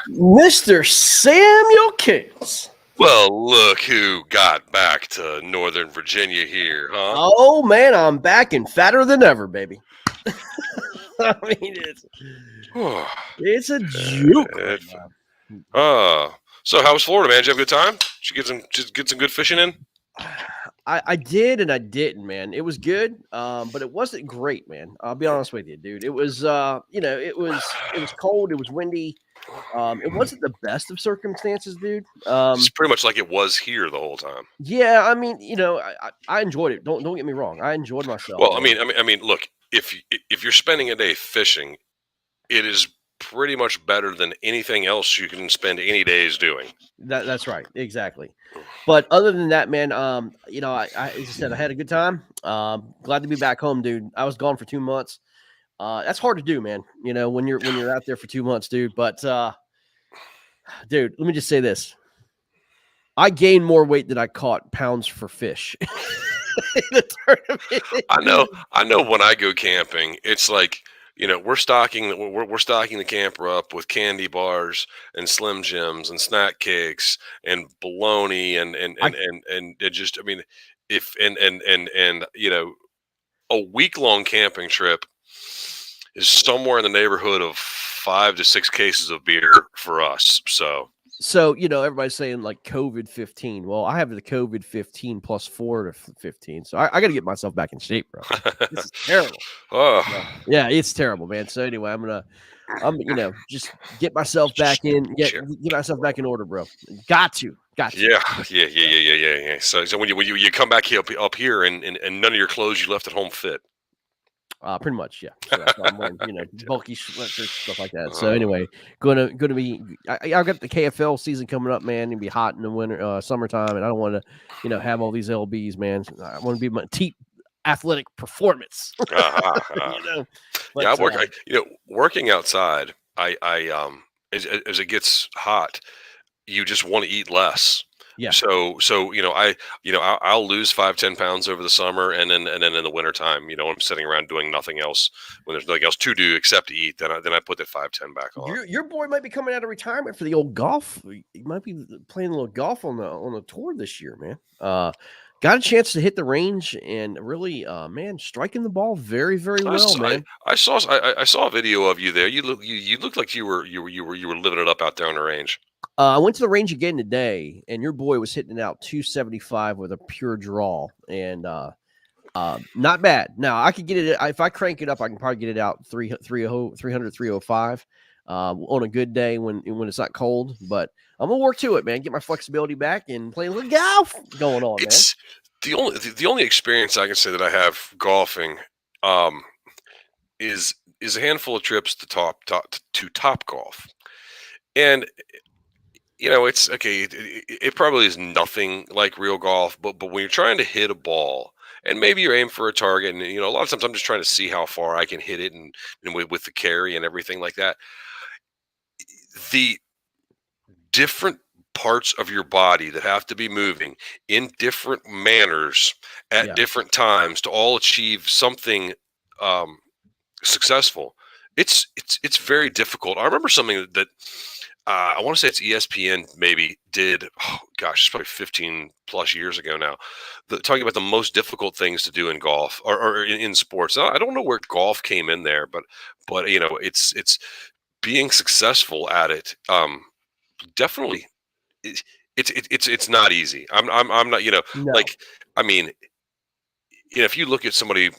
Mr. Samuel Kings. Well, look who got back to Northern Virginia here, huh? Oh man, I'm back and fatter than ever, baby. I mean, it's a joke right It- now. so how was Florida, man? Did you have a good time? Did you get some good fishing in? I did and I didn't, man. It was good, but it wasn't great, man. I'll be honest with you, dude. It was, it was cold. It was windy. It wasn't the best of circumstances, dude. It's pretty much like it was here the whole time. Yeah, I mean, I enjoyed it. Don't get me wrong. I enjoyed myself, Well, man. look, if you're spending a day fishing, it is pretty much better than anything else you can spend any days doing. That's right, exactly. But other than that, man, I as I said, I had a good time. Glad to be back home, dude. I was gone for 2 months. That's hard to do, man. When you're out there for 2 months, dude. But dude, let me just say this: I gained more weight than I caught pounds for fish in the tournament. I know when I go camping, it's like, we're stocking the camper up with candy bars and Slim Jims and snack cakes and bologna I and it just, I mean, if and a week long camping trip is somewhere in the neighborhood of 5 to 6 cases of beer for us. So So, everybody's saying like COVID 15. Well, I have the COVID 15 plus 4 to 15. So I got to get myself back in shape, bro. This is terrible. oh, Yeah, it's terrible, man. So anyway, just get myself back in, get myself back in order, bro. Got to. yeah, yeah. So when you come back here up here and none of your clothes you left at home fit. Pretty much, yeah. So that's why I'm wearing, bulky sweatshirts, stuff like that. So anyway, gonna be. I got the KFL season coming up, man. It'll be hot in the winter, summertime, and I don't want to, have all these LBs, man. I want to be my athletic performance. you know, but Yeah, working outside. As it gets hot, you just want to eat less. yeah, So I'll lose 5-10 pounds over the summer, and then in the wintertime, I'm sitting around doing nothing else when there's nothing else to do except to eat. Then I put that 5-10 back on. your boy might be coming out of retirement for the old golf. He might be playing a little golf on the tour this year, man. Got a chance to hit the range and really, man, striking the ball very, very well, man. I saw a video of you there. You looked like you were living it up out there on the range. I went to the range again today, and your boy was hitting it out 275 with a pure draw, and not bad. Now I could get it if I crank it up. I can probably get it out 305 on a good day when it's not cold. But I'm gonna work to it, man. Get my flexibility back and play a little golf going on, man. It's the only experience I can say that I have golfing um, is a handful of trips to top golf, and it's okay. It probably is nothing like real golf, but when you're trying to hit a ball, and maybe you're aiming for a target, and a lot of times I'm just trying to see how far I can hit it, and with the carry and everything like that, the different parts of your body that have to be moving in different manners at Yeah, different times to all achieve something um, successful. It's very difficult. I remember something that I want to say it's ESPN maybe did. Oh gosh, it's probably 15 plus years ago now. Talking about the most difficult things to do in golf or in sports. I don't know where golf came in there, but it's being successful at it. Definitely, it, it's not easy. I'm not no, like, I mean, if you look at somebody,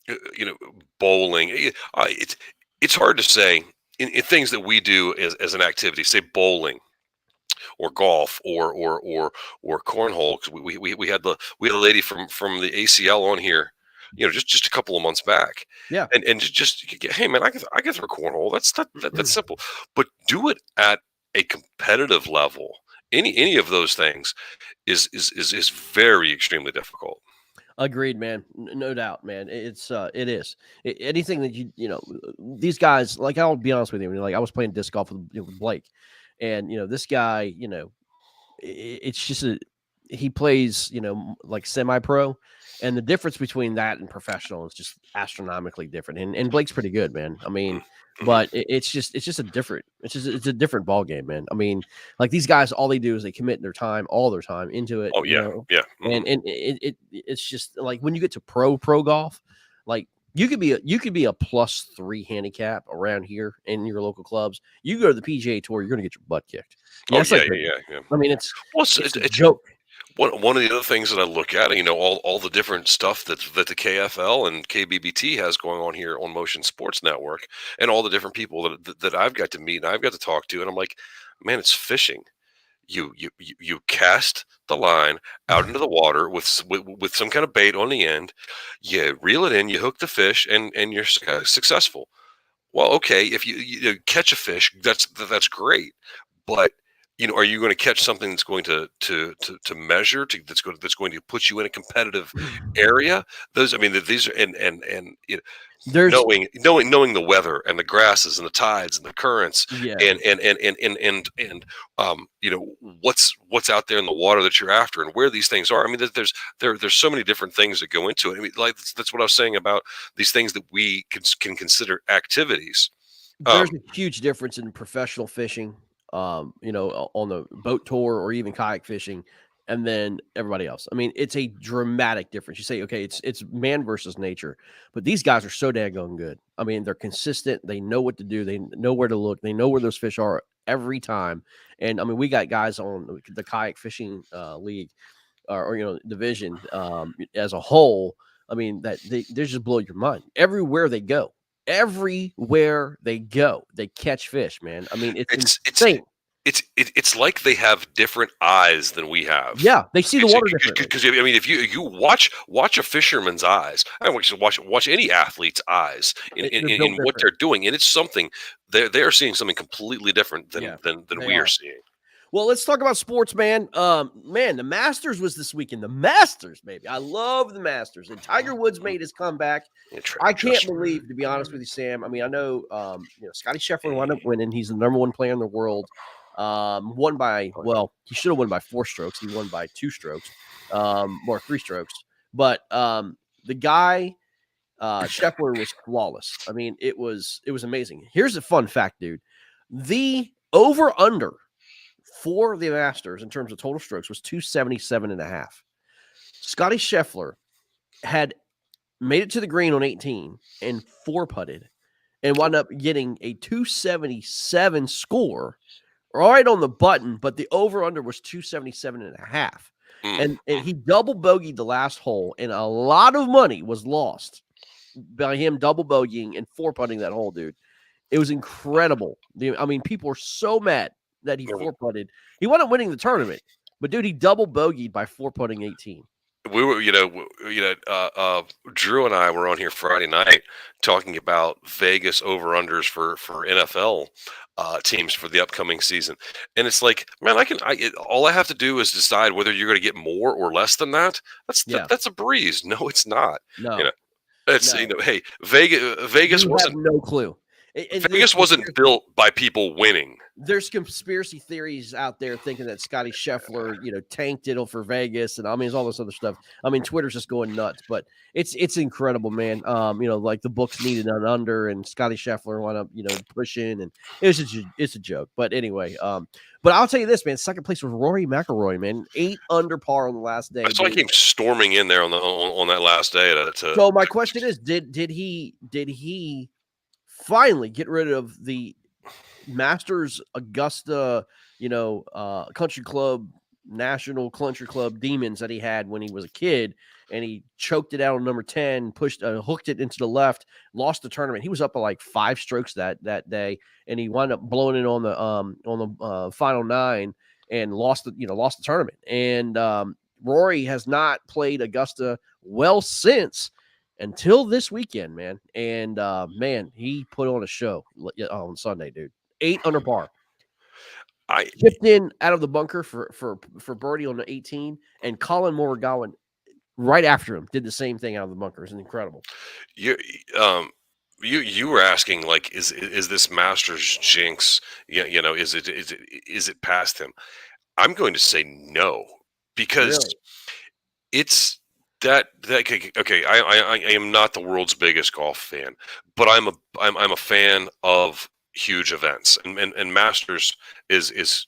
uh, you know, bowling, it's hard to say in things that we do as an activity, say bowling or golf or cornhole. 'Cause we had a lady from the ACL on here, just a couple of months back, yeah, and hey man, I can throw cornhole. That's simple, but do it at a competitive level. Any of those things is very extremely difficult. agreed, man. No doubt, man. It is. Anything that these guys like. I'll be honest with you. Like I was playing disc golf with Blake, and this guy, it's just he plays, like semi-pro, and the difference between that and professional is just astronomically different. And Blake's pretty good, man. I mean, Mm-hmm. but it's a different ball game, man. I mean, like these guys, all they do is they commit all their time into it, Oh yeah, yeah. Mm-hmm. and it's just like when you get to pro golf, like you could be a +3 handicap around here in your local clubs. You go to the PGA Tour, you're gonna get your butt kicked. Yeah, Oh it's yeah, like yeah, yeah, yeah. I mean, it's Well, it's a it's joke. one of the other things that I look at, all the different stuff that the KFL and KBBT has going on here on Motion Sports Network, and all the different people that I've got to meet and I've got to talk to, and I'm like, man, it's fishing. You cast the line out into the water with some kind of bait on the end. You reel it in, you hook the fish, and you're successful. Well, okay, if you catch a fish, that's great, but are you going to catch something that's going to measure that's going to put you in a competitive area? Those, I mean, these are and There's knowing the weather and the grasses and the tides and the currents yeah, and what's out there in the water that you're after and where these things are. I mean, there's so many different things that go into it. I mean, like that's what I was saying about these things that we can consider activities. there's a huge difference in professional fishing, on the boat tour or even kayak fishing, and then everybody else. I mean, it's a dramatic difference. You say, okay, it's man versus nature, but these guys are so daggone good. I mean, they're consistent. They know what to do. They know where to look. They know where those fish are every time. And I mean, we got guys on the kayak fishing league or division as a whole. I mean, that they just blow your mind everywhere they go. Everywhere they go, they catch fish, man. I mean, it's It's insane. it's like they have different eyes than we have. Yeah, they see the water differently. Because I mean, if you watch a fisherman's eyes, I want you to watch any athlete's eyes They're built in what different. they're doing, and it's something they're seeing something completely different than Yeah, than they we are are. seeing. Well, let's talk about sports, man. Man, the Masters was this weekend. The Masters, baby. I love the Masters. And Tiger Woods made his comeback. Yeah, I can't just believe, to be honest with you, Sam. I mean, I know, Scotty Scheffler wound up winning. He's the number one player in the world. Won by, well, he should have won by 4 strokes. He won by 2 strokes, or 3 strokes. But the guy, Scheffler, was flawless. I mean, it was amazing. Here's a fun fact, dude. The over under for the Masters in terms of total strokes was 277.5. Scotty Scheffler had made it to the green on 18 and 4 putted and wound up getting a 277 score right on the button, but the over under was 277.5. And he double bogeyed the last hole, and a lot of money was lost by him double bogeying and 4 putting that hole, dude. It was incredible. I mean, people were so mad that he 4 putted. He wound up winning the tournament, but dude, he double bogeyed by 4 putting 18. We were, Drew and I were on here Friday night talking about Vegas over unders for NFL teams for the upcoming season, and it's like, man, all I have to do is decide whether you're going to get more or less than that. That's a breeze. No, it's not. You No, know, it's no, hey, Vegas you have wasn't no clue. And Vegas wasn't built by people winning. there's conspiracy theories out there thinking that Scotty Scheffler, tanked it for Vegas, and I mean, it's all this other stuff. I mean, Twitter's just going nuts, but it's incredible, man. Like the books needed an under, and Scotty Scheffler wound up, pushing, and it's a joke. But anyway, but I'll tell you this, man. Second place was Rory McIlroy, man, 8 under par on the last day. I saw he came storming in there on that last day. So my question is, did he finally get rid of the Masters Augusta, country club, national country club demons that he had when he was a kid, and he choked it out on number 10, hooked it into the left, lost the tournament. He was up by like 5 strokes that day, and he wound up blowing it on the final 9 and lost the tournament. And Rory has not played Augusta well since until this weekend, man. And man, he put on a show on Sunday, dude. 8 under par. Chipped in out of the bunker for birdie on the 18, and Colin Morikawa right after him did the same thing out of the bunker. It's incredible. You were asking, like, is this Masters jinx? Is it past him? I'm going to say no, because Really? okay. I am not the world's biggest golf fan, but I'm a fan of huge events, and Masters is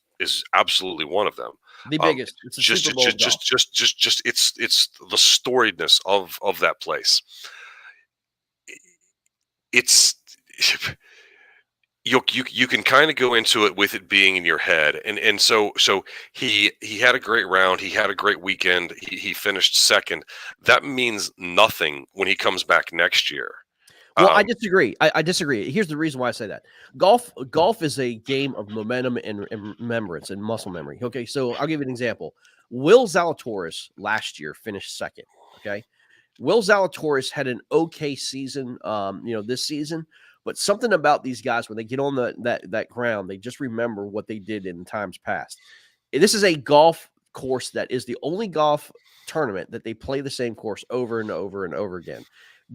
absolutely one of them. The Um, biggest. It's the Super Bowl of golf. it's the storiedness of that place. It's you can kind of go into it with it being in your head, and so he had a great round, he had a great weekend, he finished second. That means nothing when he comes back next year. Well, I um disagree. I disagree. Here's the reason why I say that. Golf is a game of momentum and remembrance and muscle memory. Okay, so I'll give you an example. Will Zalatoris last year finished second. Okay, Will Zalatoris had an okay season, this season, but something about these guys when they get on that ground, they just remember what they did in times past. This is a golf course that is the only golf tournament that they play the same course over and over and over again.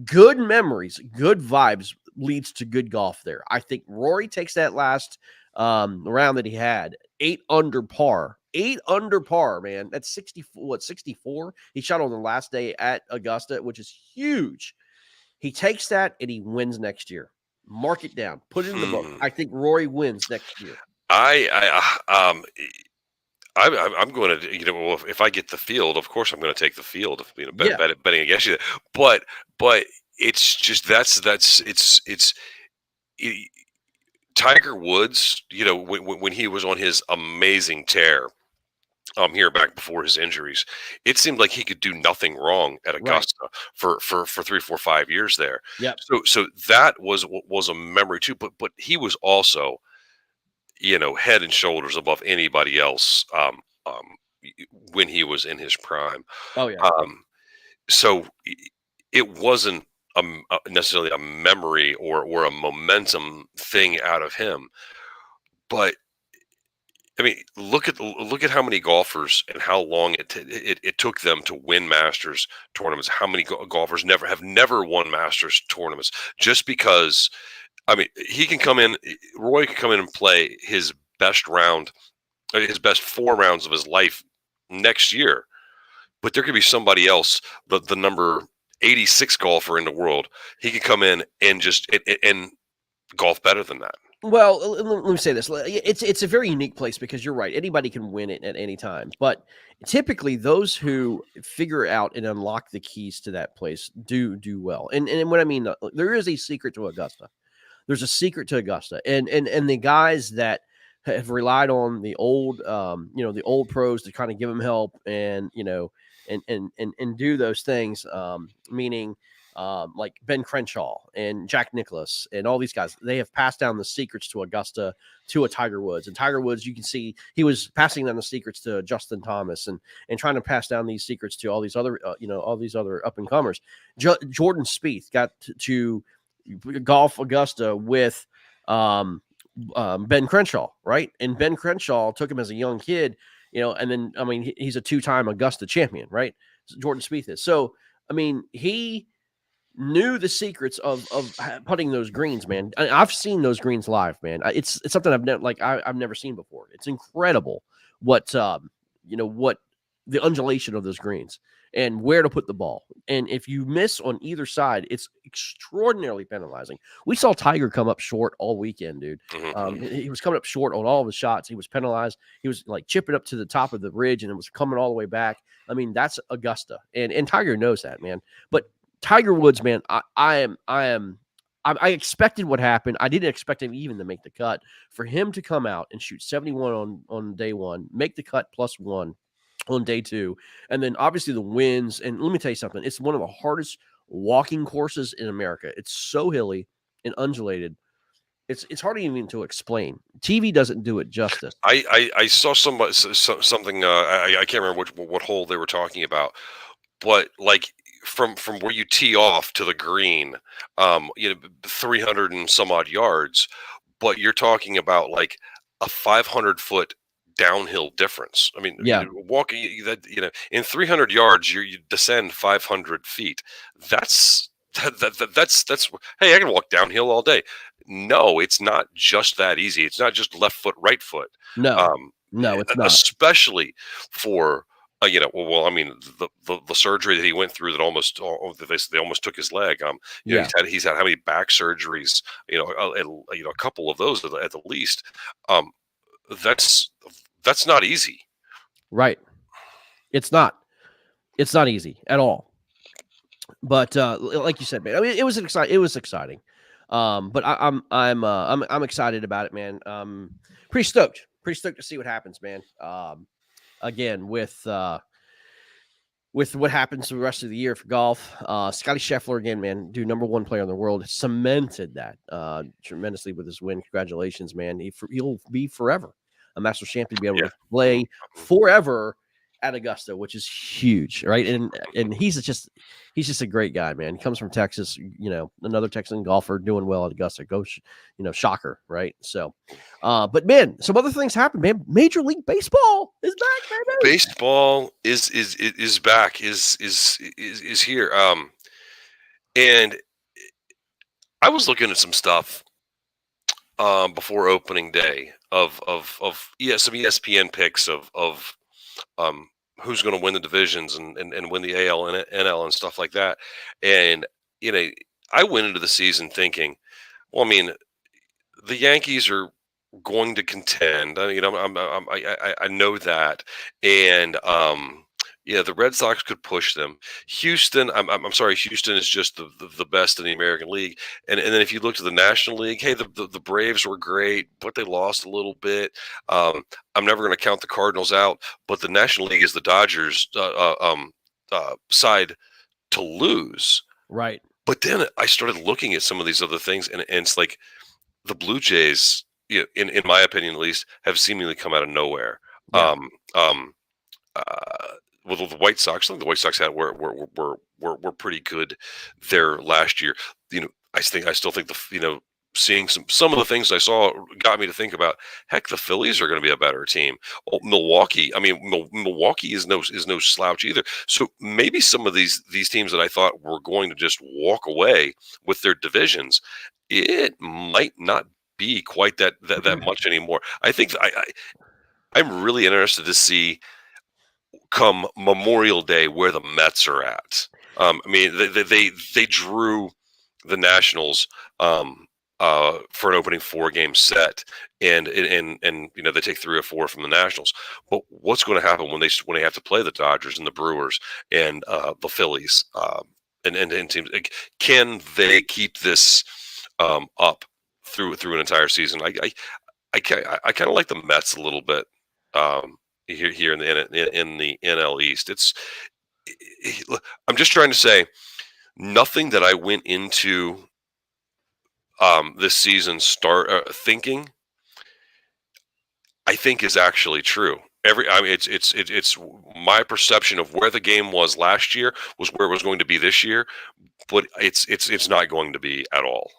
Good memories, good vibes leads to good golf there. I think Rory takes that last round that he had 8 under par, man. That's 64. He shot on the last day at Augusta, which is huge. He takes that and he wins next year. Mark it down, put it in the book. hmm. I think Rory wins next year. I'm going to, well, if I get the field, of course I'm going to take the field. Yeah, Betting against you, but it's just it's it, Tiger Woods. When he was on his amazing tear, here back before his injuries, it seemed like he could do nothing wrong at right. Augusta for 3, 4, 5 years there. Yep. So that was a memory too. But he was also, head and shoulders above anybody else, when he was in his prime. Oh yeah. Um, so it wasn't necessarily a memory or a momentum thing out of him, but I mean, look at how many golfers and how long it took them to win Masters tournaments. How many golfers never won Masters tournaments just because? I mean, Roy can come in and play his best round, his best 4 rounds of his life next year, but there could be somebody else, the number 86 golfer in the world. He could come in and just and golf better than that. Well, let me say this. It's a very unique place because you're right. Anybody can win it at any time. But typically those who figure out and unlock the keys to that place do well. And what I mean, there is a secret to Augusta. There's a secret to Augusta. And the guys that have relied on the old the old pros to kind of give them help and and do those things, meaning like Ben Crenshaw and Jack Nicklaus and all these guys. They have passed down the secrets to Augusta to a Tiger Woods. And Tiger Woods, you can see he was passing down the secrets to Justin Thomas and trying to pass down these secrets to all these other all these other up and comers. Jordan Spieth got to golf Augusta with Ben Crenshaw, right? And Ben Crenshaw took him as a young kid, and then I mean he's a 2-time Augusta champion, right? Jordan Spieth is. So I mean he knew the secrets of putting those greens, man. I've seen those greens live, man. It's something I've never seen before. It's incredible what what the undulation of those greens and where to put the ball. And if you miss on either side, it's extraordinarily penalizing. We saw Tiger come up short all weekend, dude. Mm-hmm. He was coming up short on all of his shots. He was penalized. He was like chipping up to the top of the ridge and it was coming all the way back. I mean, that's Augusta, and Tiger knows that, man. But Tiger Woods, man, I expected what happened. I didn't expect him even to make the cut. For him to come out and shoot 71 on day one, make the cut +1 on day two, and then obviously the wins. And let me tell you something: it's one of the hardest walking courses in America. It's so hilly and undulated. It's hard even to explain. TV doesn't do it justice. I saw something. I can't remember what hole they were talking about, but like from where you tee off to the green, 300 and some odd yards, but you're talking about like a 500-foot downhill difference. I mean, Yeah, walking that in 300 yards, you descend 500 feet. That's that's hey, I can walk downhill all day. No, it's not just that easy. It's not just left foot, right foot. no, Um, no, it's not. Especially for well, I mean, the surgery that he went through that almost, they almost took his leg. Yeah, He's had how many back surgeries? A couple of those at the least. Um, that's that's not easy. right. It's not. It's not easy at all. But like you said, man, I mean, it was exciting. It was exciting. But I'm excited about it, man. Pretty stoked. Pretty stoked to see what happens, man. Again with what happens the rest of the year for golf. Scotty Scheffler again, man, dude, number one player in the world, cemented that tremendously with his win. Congratulations, man. He'll be forever a Masters champion, be able Yeah. to play forever at Augusta, which is huge, right? And he's just a great guy, man. He comes from Texas, another Texan golfer doing well at Augusta. Shocker, right? So, but man, some other things happen, man. Major League Baseball is back, baby. Baseball is back, is here. And I was looking at some stuff before opening day of some ESPN picks of who's going to win the divisions and win the AL and NL and stuff like that. And you know, I went into the season thinking, well, I mean, the Yankees are going to contend. I know that, and yeah, the Red Sox could push them. Houston, I'm sorry, Houston is just the best in the American League. And then if you look to the National League, hey, the Braves were great, but they lost a little bit. I'm never going to count the Cardinals out, but the National League is the Dodgers side to lose. Right. But then I started looking at some of these other things, and it's like the Blue Jays, in my opinion at least, have seemingly come out of nowhere. Yeah. Uh, with the White Sox, I think the White Sox were pretty good there last year. I still think seeing some of the things I saw got me to think about, heck, the Phillies are going to be a better team. Oh, Milwaukee, I mean, Milwaukee is no slouch either. So maybe some of these teams that I thought were going to just walk away with their divisions, it might not be quite that much anymore. I think I'm really interested to see come Memorial Day where the Mets are at. I mean, they drew the Nationals for an opening 4-game set, and they take 3 or 4 from the Nationals. But what's going to happen when they have to play the Dodgers and the Brewers and the Phillies and teams? Like, can they keep this up through an entire season? I kind of like the Mets a little bit. Here in the NL East. I'm just trying to say, nothing that I went into this season thinking, I think is actually true. I mean, it's my perception of where the game was last year was where it was going to be this year, but it's not going to be at all.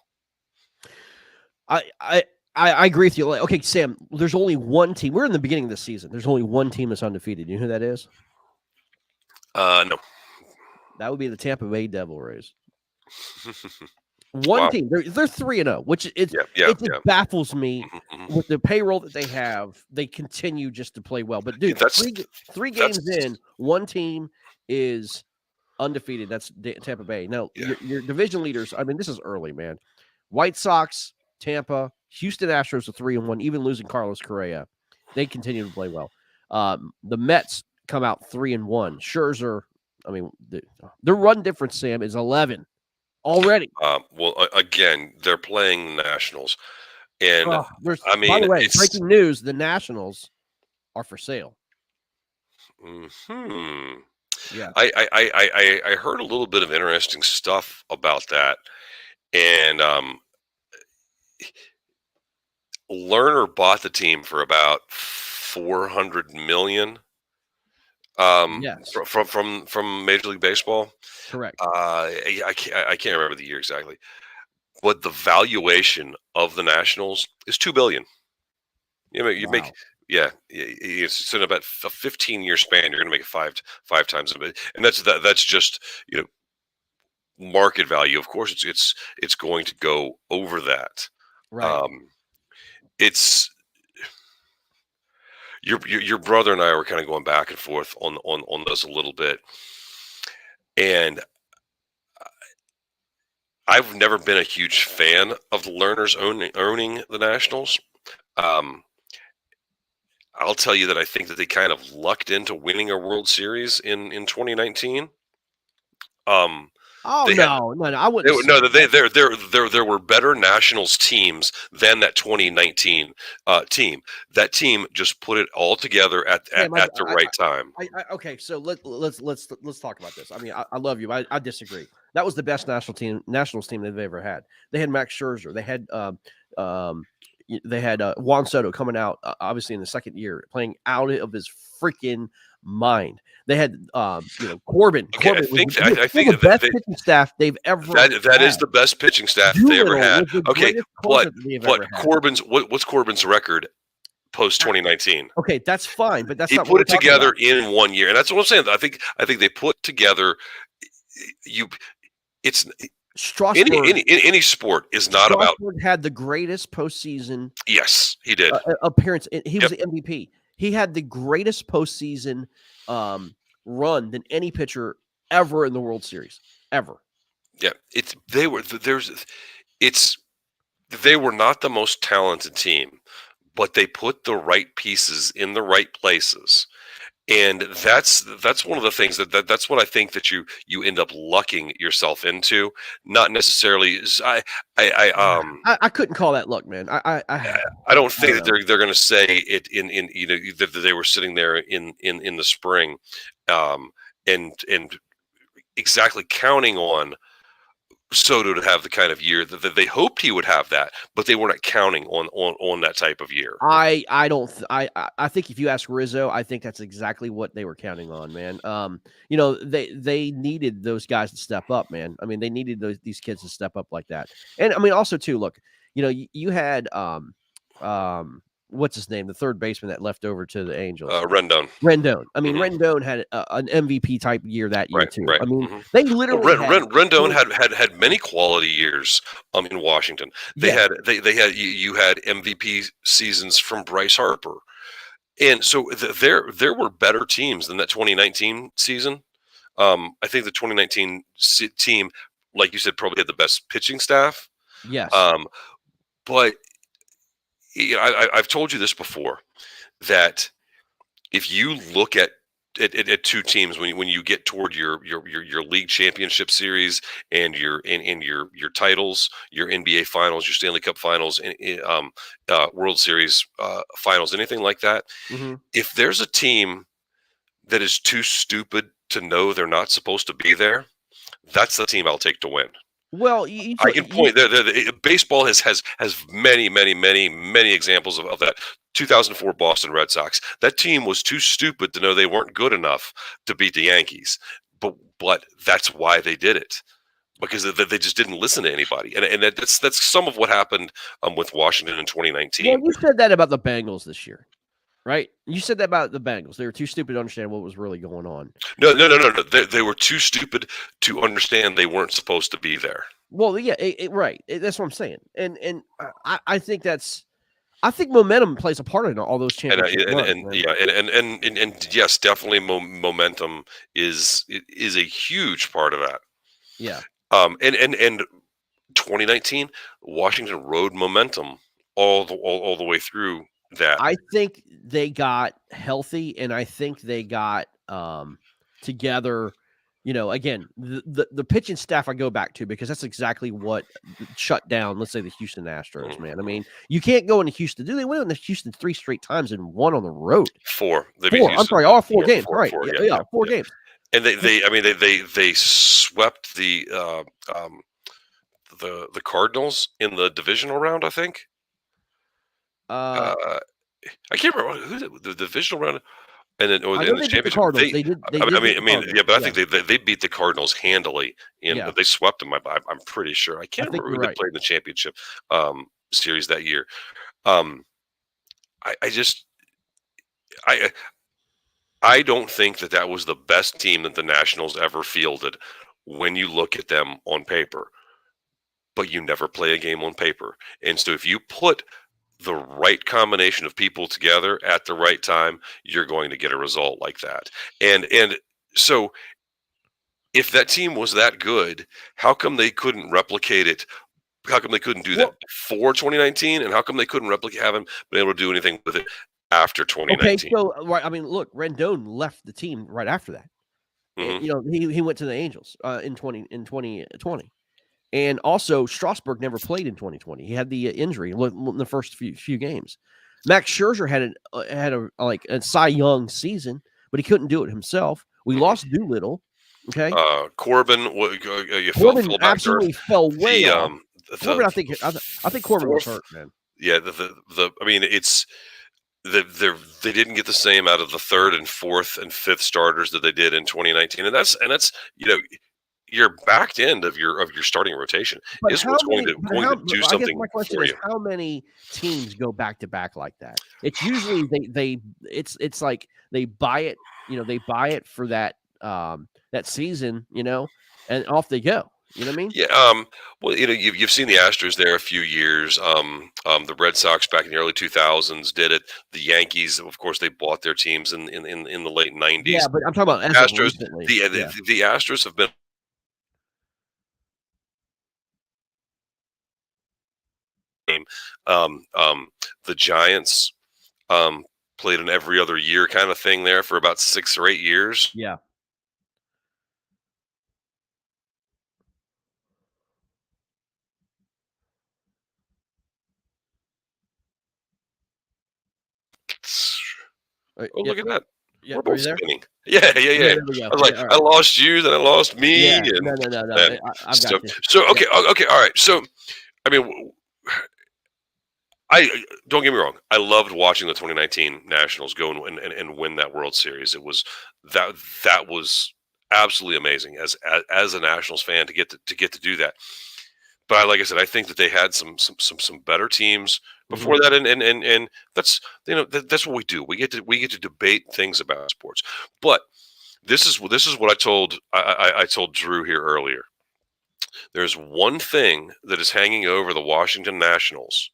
I agree with you. Okay, Sam, there's only one team. We're in the beginning of the season. There's only one team that's undefeated. You know who that is? No. That would be the Tampa Bay Devil Rays. One Wow. team. They're 3-0, which it baffles me with the payroll that they have. They continue just to play well. But dude, three games in, one team is undefeated. That's Tampa Bay. Now, your division leaders, I mean, this is early, man. White Sox, Tampa, Houston Astros are 3-1, even losing Carlos Correa. They continue to play well. The Mets come out 3-1. Scherzer, I mean, their run difference, Sam, is 11 already. Well, again, they're playing the Nationals, and by the way, breaking news: the Nationals are for sale. Yeah, I heard a little bit of interesting stuff about that, and Lerner bought the team for about $400 million. Yes, from Major League Baseball. Correct. I can't remember the year exactly, but the valuation of the Nationals is $2 billion. Make it's in about a 15-year span. You're going to make it five times a bit, and that's just market value. Of course, it's going to go over that. Right. your brother and I were kind of going back and forth on this a little bit, and I've never been a huge fan of the Lerners owning the Nationals. Um, I'll tell you that I think that they kind of lucked into winning a World Series in 2019. Um, Oh they had no, I wouldn't say no, that. there were better Nationals teams than that 2019 team. That team just put it all together Sam, at the right time. okay, so let's talk about this. I mean, I love you. I disagree. That was the best Nationals team they've ever had. They had Max Scherzer. Um, they had Juan Soto coming out obviously in the second year, playing out of his freaking mind. They had Corbin. Okay, Corbin I was think the best pitching staff they've ever that had. is the best pitching staff they ever Doolittle had. was the Okay, greatest closer that they've but ever had. what's Corbin's record post 2019? Okay, that's fine, but that's He not what put we're it talking together about. in 1 year, and that's what I'm saying. I think they put together. You, it's Strasburg any sport is not about. Strasburg had the greatest postseason Yes, he did. appearance. He was Yep. the MVP. He had the greatest postseason run than any pitcher ever in the World Series, ever. Yeah, it's they were not the most talented team, but they put the right pieces in the right places. And that's one of the things that's what I think that you end up lucking yourself into. Not necessarily. I couldn't call that luck, man. I don't think don't that they're going to say it in that they were sitting there in the spring, and exactly counting on Soto to have the kind of year that they hoped he would have that, but they were not counting on that type of year. I don't. I think if you ask Rizzo, I think that's exactly what they were counting on, man. They needed those guys to step up, man. I mean, they needed these kids to step up like that. And I mean, also too, look, you had what's his name, the third baseman that left over to the Angels, Rendon. Rendon. I mean, Mhm. Rendon had an MVP type year that year too. Right. I mean, Mhm. they Well, literally Rendon had many quality years in Washington. They yeah. had you had MVP seasons from Bryce Harper, and so there were better teams than that 2019 season. I think the 2019 team, like you said, probably had the best pitching staff. Yes. Um, but I've told you this before, that if you look at two teams when you get toward your league championship series and your titles, your NBA finals, your Stanley Cup finals, and World Series finals, anything like that, Mm-hmm. if there's a team that is too stupid to know they're not supposed to be there, that's the team I'll take to win. Well, I can point there. Baseball has many examples of that. 2004 Boston Red Sox. That team was too stupid to know they weren't good enough to beat the Yankees, but that's why they did it, because they just didn't listen to anybody, and that's some of what happened with Washington in 2019. Well, you said that about the Bengals this year, right? You said that about the Bengals. They were too stupid to understand what was really going on. No. They were too stupid to understand they weren't supposed to be there. Well, yeah, right. That's what I'm saying, and I think I think momentum plays a part in all those championship runs. And yes, definitely momentum is a huge part of that. Yeah. And 2019, Washington rode momentum all the way through that. I think they got healthy, and I think they got together. Again, the pitching staff I go back to, because that's exactly what shut down, let's say, the Houston Astros, man. I mean, you can't go into Houston. They went into Houston 3 straight times and won on the road. Four. I'm sorry, all four games. Right. Yeah, 4 games. And they swept the Cardinals in the divisional round, I think. Uh, I can't remember who the divisional round. And then, I in know the they beat the championship, Cardinals. They did. yeah, but I think they beat the Cardinals handily, and Yeah. they swept them. I'm pretty sure. I can't I think remember you're who they right. played in the championship series that year. Um, I just I don't think that was the best team that the Nationals ever fielded when you look at them on paper. But you never play a game on paper, and so if you put the right combination of people together at the right time, you're going to get a result like that. And so if that team was that good, how come they couldn't replicate it? How come they couldn't do that Well, before 2019? And how come they couldn't replicate, haven't been able to do anything with it after okay, 2019? so right, I mean, look, Rendon left the team right after that. Hmm. You know, he went to the Angels in 2020. And also, Strasburg never played in 2020. He had the injury in the first few games. Max Scherzer had like a Cy Young season, but he couldn't do it himself. We Hmm. lost Doolittle. Okay, Corbin, you Corbin fell back to earth. absolutely fell way The off. the Corbin, I think Corbin was fourth, hurt, man. yeah, the I mean, it's they didn't get the same out of the third and fourth and fifth starters that they did in 2019, and that's your back end of your starting rotation But is how what's going many? to But going to how? do I guess something my question for is, you. how many teams go back to back like that? It's usually it's like they buy it. You know, they buy it for that season. You know, and off they go. You know what I mean? Yeah, well, you've seen the Astros there a few years. The Red Sox back in the early 2000s did it. The Yankees, of course, they bought their teams in the late Yeah, 90s. but I'm talking about as of Astros, recently. the Yeah, the Astros have been um, um, the Giants um, played an every other year kind of thing there for about 6 or 8 years. yeah. Oh, Yep, look at that. yep. We're Are both you there? spinning. Yeah, yeah, Yeah, yeah. there we go. I was like, Yeah, all I right. lost you, then I lost me, Yeah, and no. and I've got stuff. you. So Yeah. okay, all right. So I mean, I don't get me wrong. I loved watching the 2019 Nationals go and win that World Series. It was that that was absolutely amazing as a Nationals fan to get to do that. But like I said, I think that they had some better teams Hmm. before that, and that's that's what we do. We get to debate things about sports. But this is what I told Drew here earlier. There's one thing that is hanging over the Washington Nationals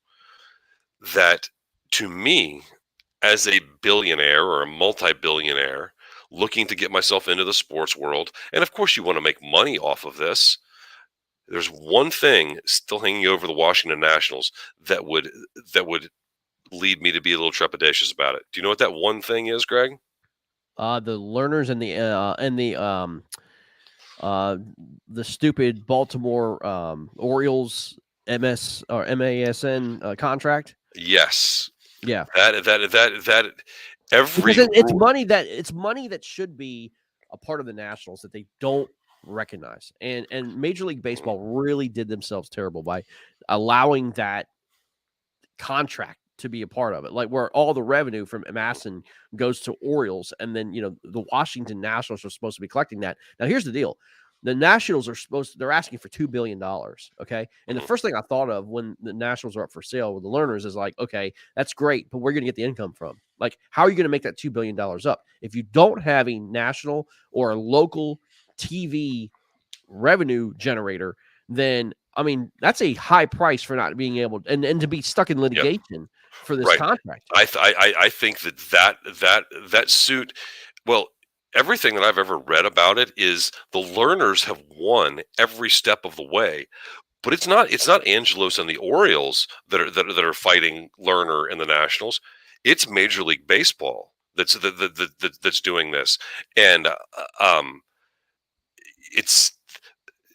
that, to me, as a billionaire or a multi-billionaire looking to get myself into the sports world, and of course you want to make money off of this, there's one thing still hanging over the Washington Nationals that would lead me to be a little trepidatious about it. Do you know what that one thing is, Greg? The learners uh the stupid Baltimore Orioles MS or MASN contract. Yes. Yeah. That Because every rule. it's money that should be a part of the Nationals that they don't recognize. And Major League Mhm. Baseball really did themselves terrible by allowing that contract to be a part of it. Like where all the revenue from Masson goes to Orioles and then, the Washington Nationals are supposed to be collecting that. Now here's the deal. The Nationals they're asking for $2 billion. Okay. And the Mhm. first thing I thought of when the Nationals are up for sale with the learners is like, okay, that's great, but we're going to get the income from. Like, how are you going to make that $2 billion up if you don't have a national or a local TV revenue generator? Then I mean, that's a high price for not being able and to be stuck in Yeah, litigation for this right. contract. I think that suit. Well, everything that I've ever read about it is the learners have won every step of the way, but it's not Angelos and the Orioles that are fighting Lerner and the Nationals. It's Major League Baseball that's doing this, and it's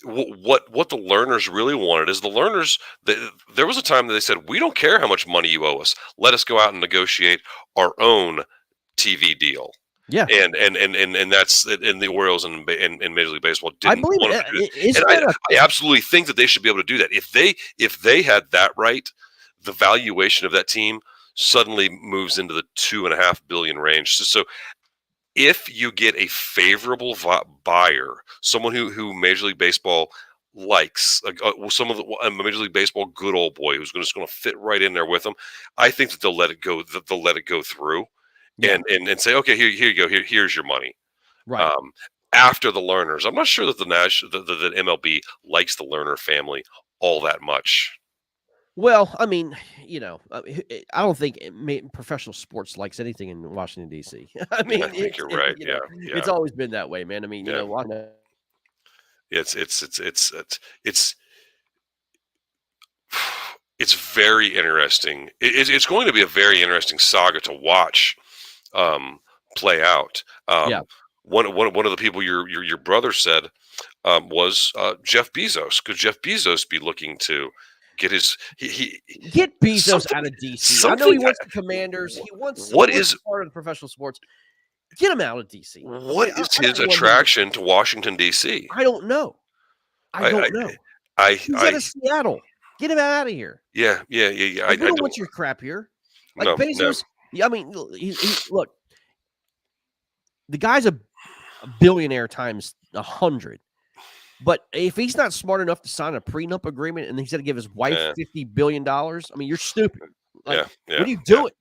what the learners really wanted is the learners. There was a time that they said, "We don't care how much money you owe us. Let us go out and negotiate our own TV deal." Yeah, And that's and the Orioles and Major League Baseball I didn't believe want it. to do it. And Isn't I that a I absolutely think that they should be able to do that. If they had that right, the valuation of that team suddenly moves into the 2.5 billion range. So if you get a favorable buyer, someone who Major League Baseball likes, some of the Major League Baseball good old boy who's just going to fit right in there with them, I think that they'll let it go. That they'll let it go through, yeah, and say, okay, here you go. Here's your money. right. Um, After the learners, I'm not sure that the MLB likes the learner family all that much. Well, I mean, I don't think professional sports likes anything in Washington D.C. I Yeah, I mean, think you're right. Yeah, it's yeah, always been that way, man. I mean, yeah. Washington. It's it's very interesting. It's going to be a very interesting saga to watch um, play out. Yeah, One of the people your brother said was Jeff Bezos. Could Jeff Bezos be looking to get his he get Bezos something out of D.C. I know he something? wants the Commanders. He What wants is to part of the professional sports. Get him out of D.C. what Okay, is I his don't want him. attraction to Washington D.C.? I don't know. I I don't know. He's out I of Seattle. Get him out of here. yeah. Like, we I don't don't want your crap here. Like no. Bezos. Yeah, I mean, look, the guy's a billionaire times 100. But if he's not smart enough to sign a prenup agreement and he's got to give his wife Yeah, $50 billion, I mean, you're stupid. Like, yeah. what are you doing?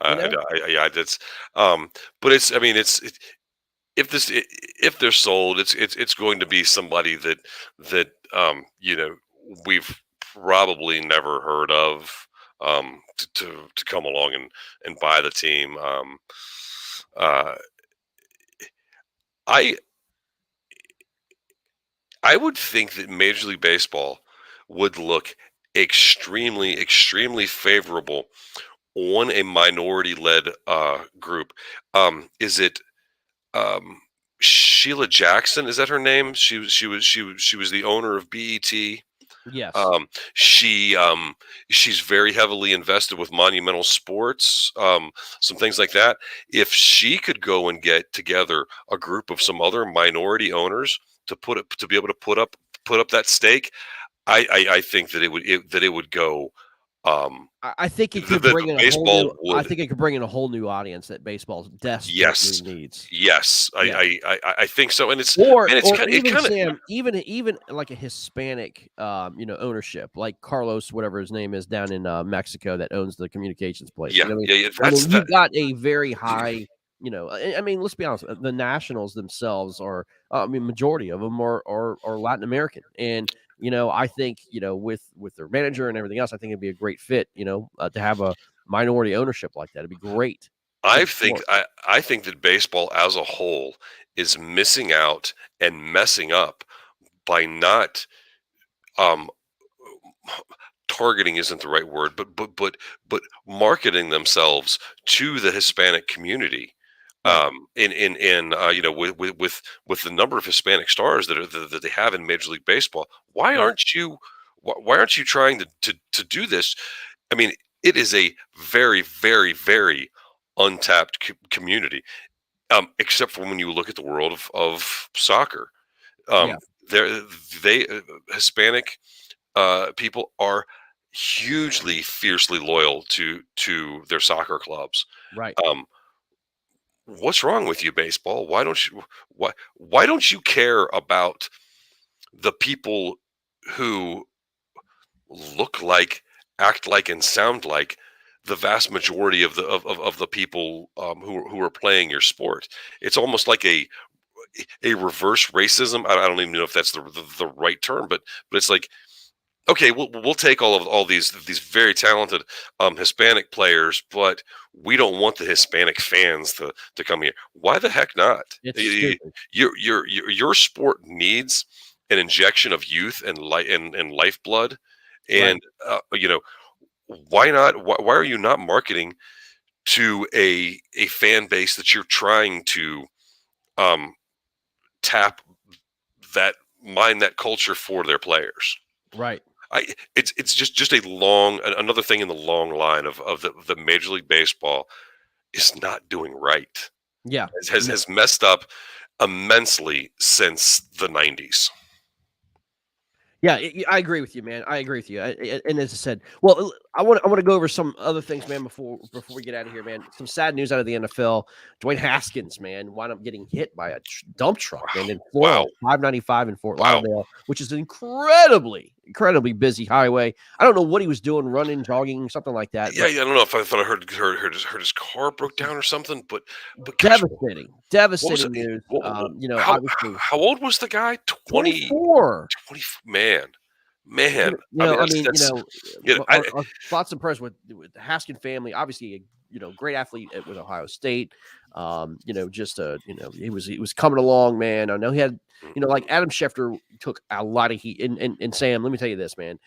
Yeah, that's but it's I mean if if they're sold, it's going to be somebody that we've probably never heard of to come along and buy the team. Uh, I I would think that Major League Baseball would look extremely favorable on a minority led group. Is it um, Sheila Jackson? Is that her name? She was the owner of BET. Yes. Um, she's very heavily invested with Monumental Sports, some things like that. If she could go and get together a group of some other minority owners to be able to put up that stake, I think that it would go. I think it could The bring in a whole baseball new. I would. think it could bring in a whole new audience that baseball desperately Yes, needs. yes, Yeah. I think so, and it's Or man, it's or kind it even kind of Sam, even like a Hispanic, ownership, like Carlos, whatever his name is, down in Mexico, that owns the communications place. yeah, You know what I mean? yeah. I That's mean, that. you've got a very high, I mean, let's be honest, the Nationals themselves are, I mean, majority of them are Latin American, and I think with their manager and everything else, I think it'd be a great fit, to have a minority ownership like that. It'd be great for the sport. I think that baseball as a whole is missing out and messing up by not um targeting isn't the right word, but marketing themselves to the Hispanic community. Right. In with the number of Hispanic stars that they have in Major League Baseball, Right. why aren't you trying to do this? I mean, it is a very untapped community, except for when you look at the world of soccer. Yeah. Um, there, they Hispanic people are hugely fiercely loyal to their soccer clubs. Right. Um, what's wrong with you, baseball? Why don't you care about the people who look like, act like, and sound like the vast majority of the people who are playing your sport? It's almost like a reverse racism. I don't even know if that's the right term, but it's like, okay, we'll take all these very talented Hispanic players, but we don't want the Hispanic fans to come here. Why the heck not? It's stupid. Your sport needs an injection of youth and and lifeblood, Right. and why not? Why are you not marketing to a fan base that you're trying to um, tap that mine that culture for their players? Right. It's just a long another thing in the long line of the Major League Baseball is not doing right. Yeah. Has messed up immensely since the 90s. Yeah, I agree with you, man. I agree with you. And as I said, well, I want to go over some other things, man. Before we get out of here, man. Some sad news out of the NFL. Dwayne Haskins, man, wound up getting hit by a dump truck, man, in Florida, Wow. 595 in Fort Wow. Lauderdale, which is an incredibly busy highway. I don't know what he was doing, running, jogging, something like that. Yeah, But I don't know if I thought I heard his car broke down or something, but gosh, what was it? devastating news. How Obviously how old was the guy? 20, 24. 20 man. Man, You I mean, know, I mean, that's you know, our thoughts and prayers with the Haskin family. Obviously, a great athlete with Ohio State. Just he was coming along, man. I know he had, like Adam Schefter took a lot of heat. And Sam, let me tell you this, man.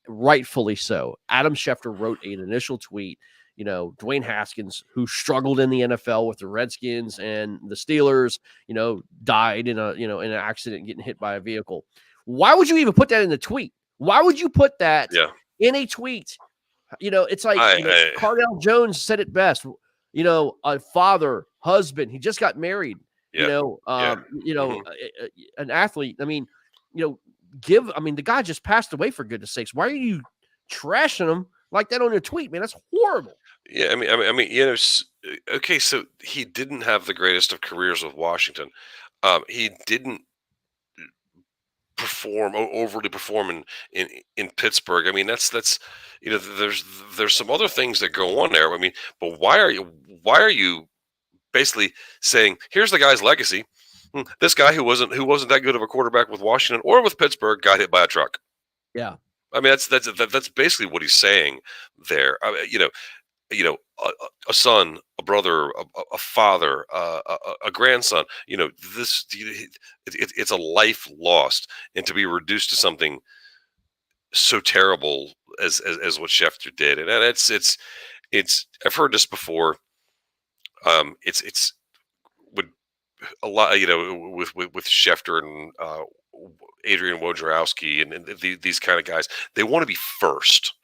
Rightfully so. Adam Schefter wrote an initial tweet. Dwayne Haskins, who struggled in the NFL with the Redskins and the Steelers, died in an accident getting hit by a vehicle. Why would you even put that in the tweet? Why would you put that yeah, in a tweet? It's like, I Cardell Jones said it best. A father, husband, he just got married. yeah, yeah, mhm. An athlete. I mean, the guy just passed away, for goodness sakes. Why are you trashing him like that on your tweet, man? That's horrible. Yeah, okay, so he didn't have the greatest of careers with Washington. He didn't overly perform in Pittsburgh. I mean, that's there's some other things that go on there. I mean, but why are you basically saying here's the guy's legacy? This guy who wasn't that good of a quarterback with Washington or with Pittsburgh got hit by a truck. Yeah. I mean, that's basically what he's saying there. I mean, a son, a brother, a father, a grandson. It's a life lost, and to be reduced to something so terrible as what Schefter did, and it's I've heard this before. It's with a lot, with Schefter and Adrian Wojnarowski and these kind of guys. They want to be first,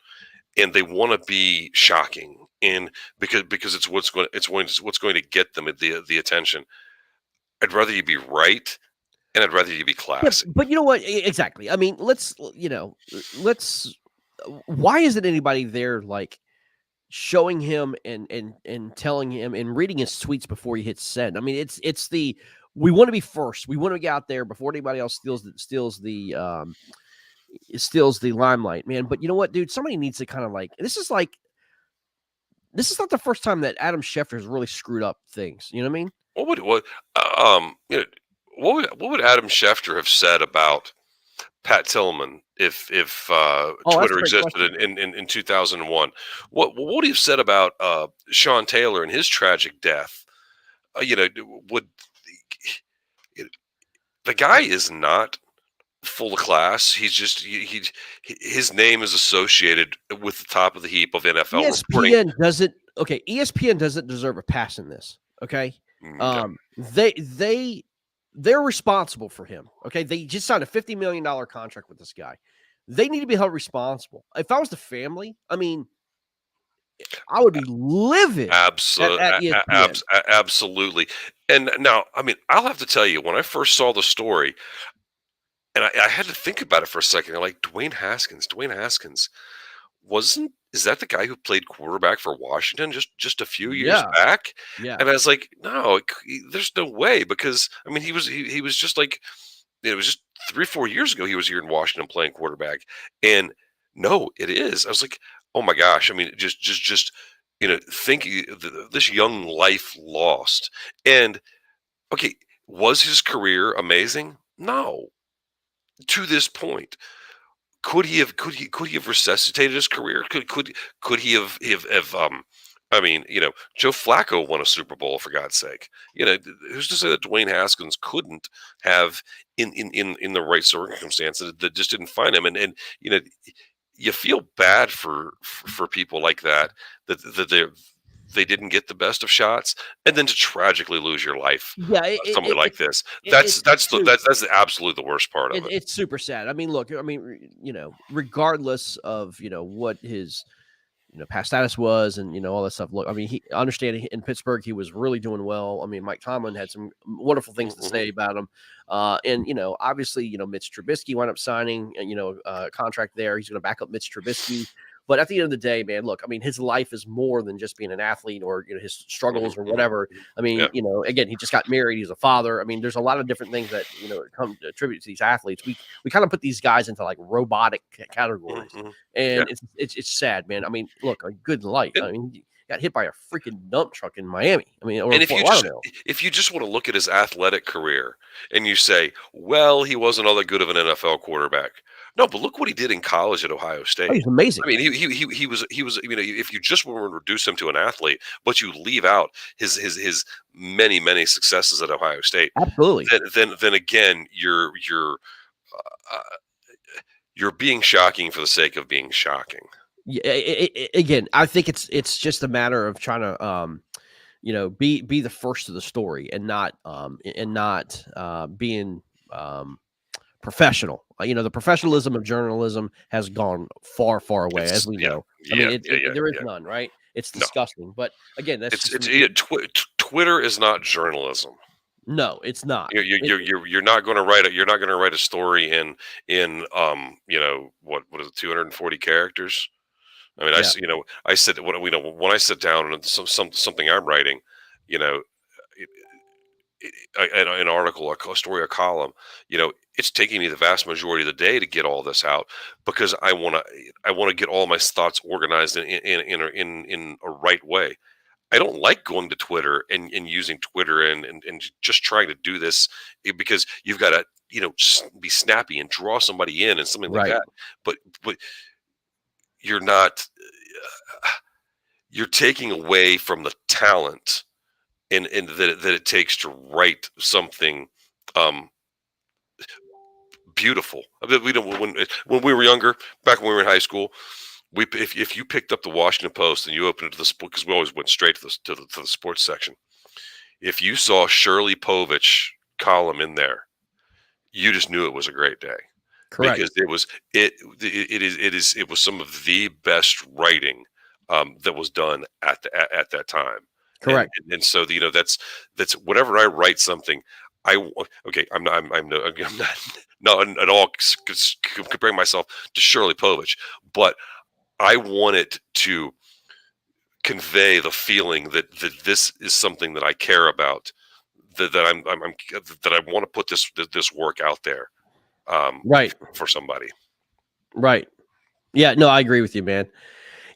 and they want to be shocking, and because it's what's going to get them the attention. I'd rather you be right, and I'd rather you be Yeah, classy. but you know what? Exactly. I mean, let's. Why isn't anybody there, like, showing him and telling him and reading his tweets before he hits send? I mean, it's the we want to be first. We want to get out there before anybody else steals the limelight, man. But you know what, dude? Somebody needs to kind of this is not the first time that Adam Schefter has really screwed up things. You know what I mean? What would what you know, what would Adam Schefter have said about Pat Tillman if Oh, that's a Twitter great question. existed in 2001? What would he have said about Sean Taylor and his tragic death? Would the guy is not full of class. He's just his name is associated with the top of the heap of NFL reporting. ESPN doesn't deserve a pass in this. Okay. Yeah. They're responsible for him. Okay. They just signed a $50 million contract with this guy. They need to be held responsible. If I was the family, I mean, I would be livid at ESPN. Absolutely. And now, I mean, I'll have to tell you, when I first saw the story, and I had to think about it for a second. I'm like, Dwayne Haskins. Dwayne Haskins wasn't is that the guy who played quarterback for Washington just a few years Yeah. back? Yeah. And I was like, no, there's no way, because I mean he was just like, it was just 3 or 4 years ago he was here in Washington playing quarterback, and no, it is. I was like, oh my gosh, I mean just think this young life lost, and okay, was his career amazing? No, to this point. Could he have resuscitated his career? Could he have I mean, Joe Flacco won a Super Bowl, for God's sake. Who's to say that Dwayne Haskins couldn't have in the right circumstances that just didn't find him? And you feel bad for people like that they didn't get the best of shots, and then to tragically lose your life Yeah. somewhere like this. It's That's absolutely the worst part of it. it's super sad. I mean, look, I mean, regardless of, what his, past status was and, all that stuff. Look, I mean, he understanding in Pittsburgh, he was really doing well. I mean, Mike Tomlin had some wonderful things to Mhm. say about him. And, obviously, Mitch Trubisky wound up signing, a contract there. He's going to back up Mitch Trubisky. But at the end of the day, man, look, I mean, his life is more than just being an athlete or, his Mhm, struggles or mhm. whatever. I mean, Yeah. again, he just got married. He's a father. I mean, there's a lot of different things that, come to attribute to these athletes. We kind of put these guys into like robotic Mhm, categories. mhm. Yeah. And it's sad, man. I mean, look, a good light. And I mean, he got hit by a freaking dump truck in Miami. I mean, or in and Fort Lauderdale. if you just want to look at his athletic career and you say, well, he wasn't all that good of an NFL quarterback. No, but look what he did in college at Ohio Oh, State. he's amazing. I mean, he was. You know, if you just want to reduce him to an athlete, but you leave out his many successes at Ohio State, Absolutely. then again, uh, you're being shocking for the sake of being shocking. Yeah, again, I think it's just a matter of trying to be the first to the story and not being professional. The professionalism of journalism has gone far away, as It's we yeah, know. I mean, yeah, yeah, yeah, there is yeah. none, right? It's No, disgusting. But again, that's just Twitter is not journalism. no, it's not. You're not going to write it. You're not going to write a story in what is it, 240 characters. I mean, Yeah, I said when I sit down and something I'm writing, you know, an article, a story, a column, it's taking me the vast majority of the day to get all this out because I want to get all my thoughts organized in a right way. I don't like going to Twitter and using Twitter and just trying to do this because you've got to be snappy and draw somebody in and something like right, that. But you're not you're taking away from the talent and that it takes to write something um, beautiful. I mean, we don't when we were younger, back when we were in high school, if you picked up the Washington Post and you opened it to the sport because we always went straight to the sports section. If you saw Shirley Povich column in there, you just knew it was a great day correct, because it was some of the best writing that was done at that time. And correct. and so that's whenever I write something, okay, I'm not at all comparing myself to Shirley Povich, but I want it to convey the feeling that this is something that I care about, that I want to put this work out there Right, for somebody. right. Yeah, no, I agree with you, man.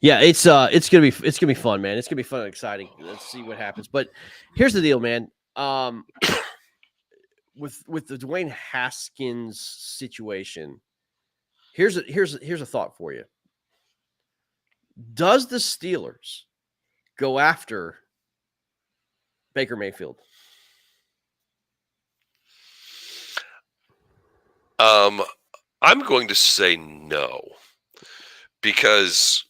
Yeah, it's gonna be fun, man. It's gonna be fun and exciting. Let's see what happens. But here's the deal, man. With the Dwayne Haskins situation, here's a thought for you. Does the Steelers go after Baker Mayfield? Um, I'm going to say no because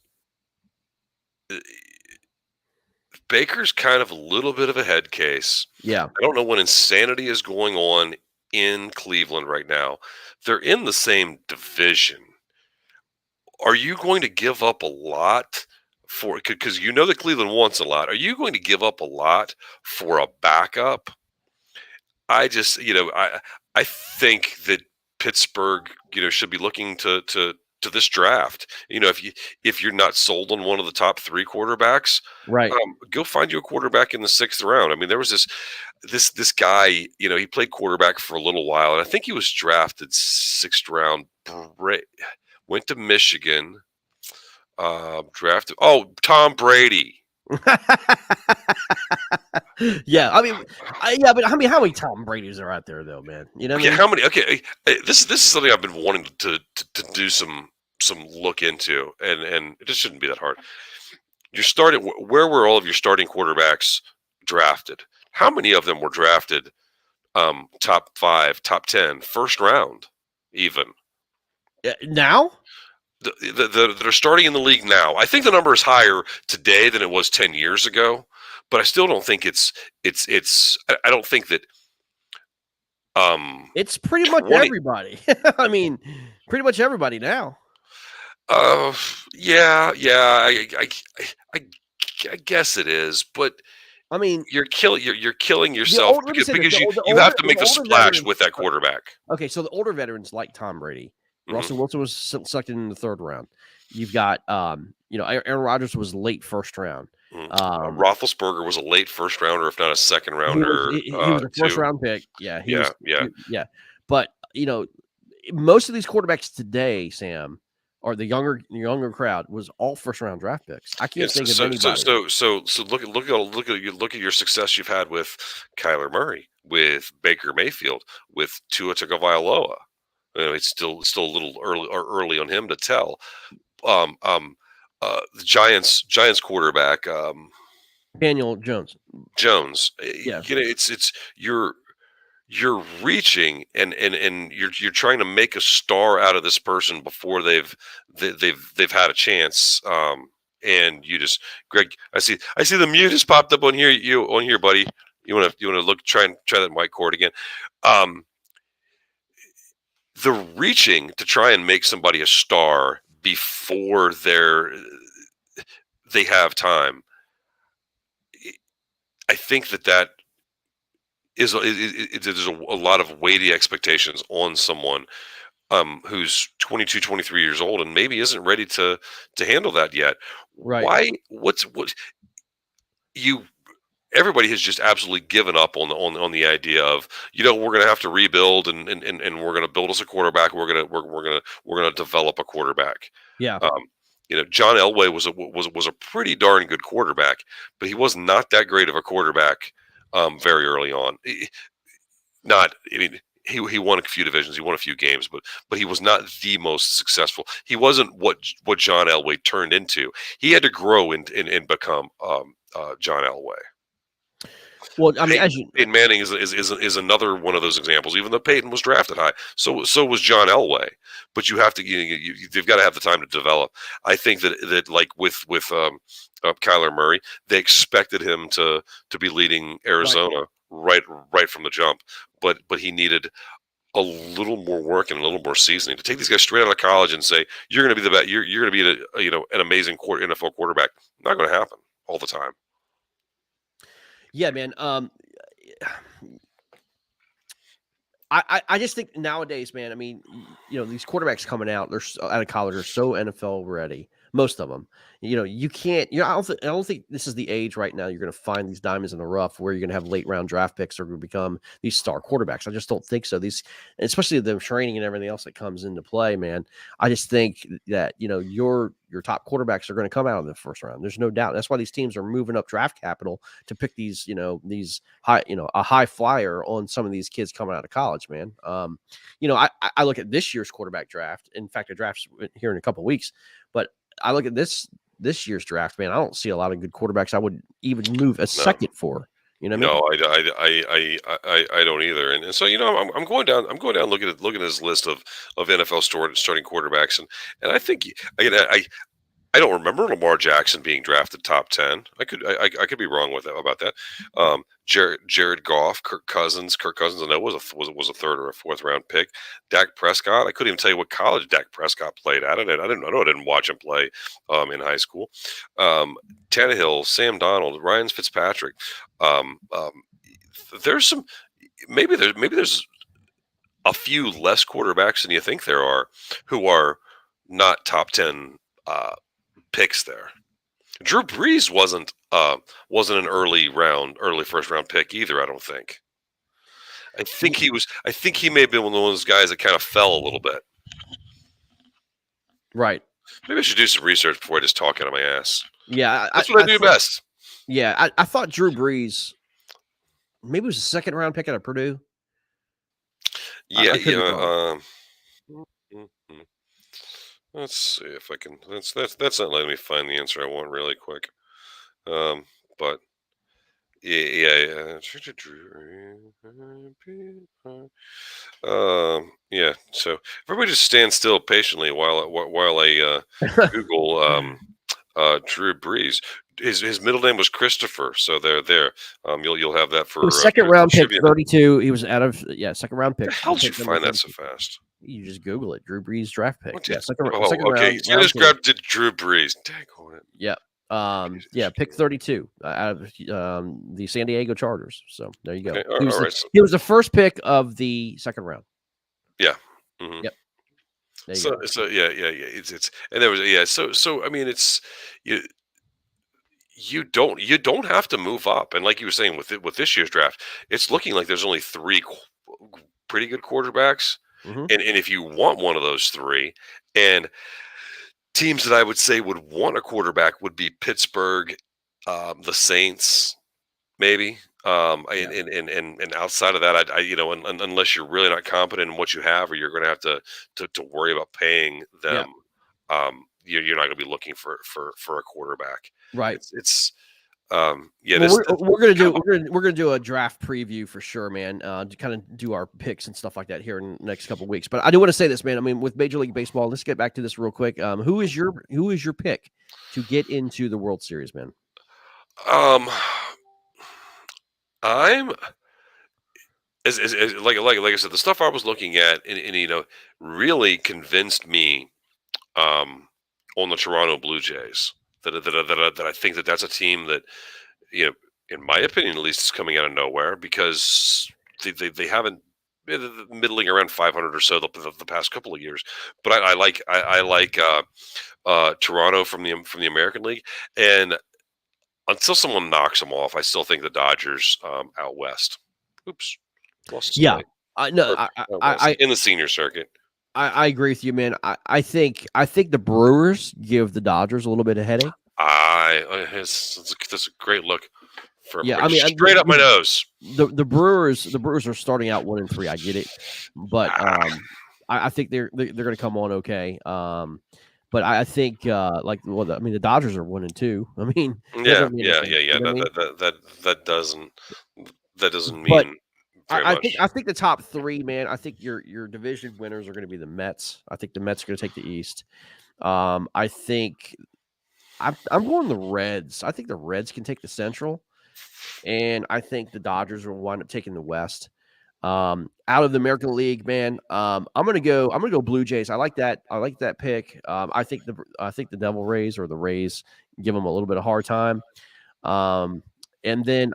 Baker's kind of a little bit of a head case. Yeah, I don't know what insanity is going on in Cleveland right now. They're in the same division. Are you going to give up a lot for because that Cleveland wants a lot? Are you going to give up a lot for a backup? I just, I think that Pittsburgh, should be looking to this draft. If you're not sold on one of the top three quarterbacks, right. go find you a quarterback in the sixth round. I mean, there was this guy, he played quarterback for a little while, and I think he was drafted sixth round. Went to Michigan, drafted. Oh, Tom Brady. Yeah, I mean, yeah, but I mean, how many Tom Brady's are out there, though, man? You know what I Okay, mean? how many? Okay, this is something I've been wanting to do some look into, and it just shouldn't be that hard. You're starting. Where were all of your starting quarterbacks drafted? How many of them were drafted top 5, top 10, first round, even? Now, That are starting in the league now. I think the number is higher today than it was 10 years ago, but I still don't think it's. I don't think that it's pretty much 20. everybody. I mean, pretty much everybody now. Uh, yeah, yeah. I, I guess it is, but I mean, you're killing the yourself old. Let me say this: because you the you have older, to the make the older splash veterans. with that quarterback. Okay, so the older veterans like Tom Brady. Hmm. Russell Wilson was selected in the third round. You've got, Aaron Rodgers was late first round. Hmm. Um, Roethlisberger was a late first rounder, if not a second he was rounder, he was a first too. round pick. Yeah, he Yeah, was. yeah. Yeah, but most of these quarterbacks today, Sam, or the younger crowd was all first round draft picks. I can't Yes. think of So anybody. so so so look at your success you've had with Kyler Murray, with Baker Mayfield, with Tua Tagovailoa. It's still a little early on him to tell. Um, um, the Giants quarterback Daniel Jones. Jones. Yeah. It's you're reaching and you're trying to make a star out of this person before they've had a chance. And you just, Greg, I see the mute has popped up on here. You on here, buddy. You want to look try that mic cord again. Um, the reaching to try and make somebody a star before they have time. I think that there's a lot of weighty expectations on someone who's 22, 23 years old and maybe isn't ready to handle that yet. Right. Why? What you? Everybody has just absolutely given up on the idea of, we're going to have to rebuild and we're going to build us a quarterback. We're going to develop a quarterback. Yeah. Um, John Elway was a pretty darn good quarterback, but he was not that great of a quarterback very early on. Not, I mean, he won a few divisions, he won a few games, but he was not the most successful. He wasn't what John Elway turned into. He had to grow and become John Elway. Well, I mean, as you Peyton Manning is another one of those examples. Even though Peyton was drafted high, so was John Elway. But you have to, you've got to have the time to develop. I think that like with Kyler Murray, they expected him to be leading Arizona right from the jump, but he needed a little more work and a little more seasoning to take these guys straight out of college and say you're going to be the best. You're going to be an amazing NFL quarterback. Not going to happen all the time. Yeah, man. I just think nowadays, man. I mean, these quarterbacks coming out, they're out of college, are so NFL ready. Most of them, you can't. I don't think this is the age right now. You're going to find these diamonds in the rough where you're going to have late round draft picks that are going to become these star quarterbacks. I just don't think so. Especially the training and everything else that comes into play, man. I just think that your top quarterbacks are going to come out in the first round. There's no doubt. That's why these teams are moving up draft capital to pick these high, a high flyer on some of these kids coming out of college, man. I look at this year's quarterback draft. In fact, the draft's here in a couple of weeks, but I look at this year's draft, man. I don't see a lot of good quarterbacks I would even move a second for. You know what I mean? I don't either. And so I'm going down looking at this list of NFL starting quarterbacks, and I think again I don't remember Lamar Jackson being drafted top 10. I could be wrong about that. Jared Goff, Kirk Cousins, I know was a third or a fourth round pick. Dak Prescott, I couldn't even tell you what college Dak Prescott played at. I didn't watch him play in high school. Tannehill, Sam Donald, Ryan Fitzpatrick. There's some maybe there's a few less quarterbacks than you think there are who are not top 10 picks there. Drew Brees wasn't an early first round pick either. I don't think. I think he may have been one of those guys that kind of fell a little bit. Right. Maybe I should do some research before I just talk out of my ass. Yeah, that's what I do best. Yeah, I thought Drew Brees maybe it was a second round pick out of Purdue. Yeah, let's see if I can. That's not letting me find the answer I want really quick. But yeah. Yeah. So everybody just stand still patiently while I Google Drew Brees. His middle name was Christopher, so there. You'll have that for second round pick, 32. He was out of second round pick. How did you find that so fast? You just Google it. Drew Brees draft pick. Second okay. You just grabbed Drew Brees. Dang on it. Yeah. Pick 32 out of the San Diego Chargers. So there you go. Okay. He was the first pick of the second round. Yeah. Mm-hmm. Yep. So yeah. It's and there was So I mean, it's you don't have to move up, and like you were saying with this year's draft, it's looking like there's only 3 pretty good quarterbacks. Mm-hmm. And if you want one of those 3, and teams that I would say would want a quarterback would be Pittsburgh, the Saints, maybe. Yeah. And outside of that, unless you're really not competent in what you have, or you're going to have to worry about paying Yeah. them, you're not going to be looking for a quarterback. Right. Yeah, Well, this we're gonna kind do of we're gonna do a draft preview for sure, man. To kind of do our picks and stuff like that here in the next couple weeks. But I do want to say this, man. I mean, with Major League Baseball, let's get back to this real quick. Who is your pick to get into the World Series, man? um, I'm like I said, the stuff I was looking at and really convinced me um, on the Toronto Blue Jays that I think that's a team that, you know, in my opinion at least, is coming out of nowhere because they haven't they're middling around 500 or so the past couple of years. But I like Toronto from the American League, and until someone knocks them off, I still think the Dodgers out west. Oops, lost a Yeah, slate. I no, Or out west in the senior circuit. I agree with you, man. I think the Brewers give the Dodgers a little bit of headache. That's a great look Yeah, for I mean, straight up my nose. the Brewers are starting out 1-3. I get it, but I think they're going to come on okay. But I think I mean, the Dodgers are 1-2. I mean, it Yeah, doesn't mean yeah, anything. yeah, yeah. You know what I mean? That doesn't But mean very much. I think the top three, man. I think your division winners are going to be the Mets. I think the Mets are going to take the East. I think I'm going the Reds. I think the Reds can take the Central, and I think the Dodgers will wind up taking the West. Out of the American League, man, I'm gonna go Blue Jays. I like that. I like that pick. I think the Devil Rays or the Rays give them a little bit of hard time. Um, and then